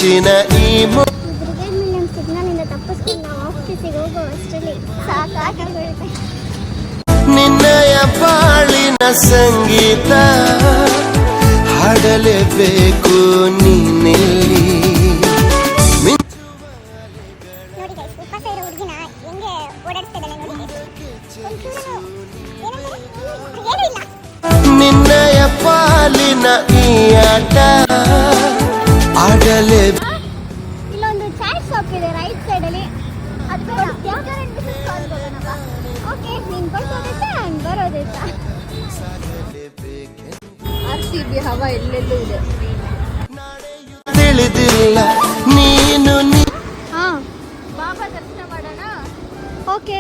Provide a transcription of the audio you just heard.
ಮಿಂಚಿನ ಈ ನಿನ್ನಯ ಬಾಳಿನ ಸಂಗೀತ ಹಾಡಲೇಬೇಕು ನೀನೆಲ್ಲಿ. ನಿನ್ನಯ ಪಾಲಿನ ಈ ಆಟ ಆಡಲೇ. ಇಲ್ಲೊಂದು ಚಾಟ್ ಶಾಪ್ ಇದೆ ರೈಟ್ ಸೈಡ್ ಅಲ್ಲಿ. RCB ಹವಾ ಎಲ್ಲೆಲ್ಲೂ ಇದೆ. ತಿಳಿದಿಲ್ಲ ನೀನು ಬಾಬಾ ದರ್ಶನ ಮಾಡೋಣ. ಓಕೆ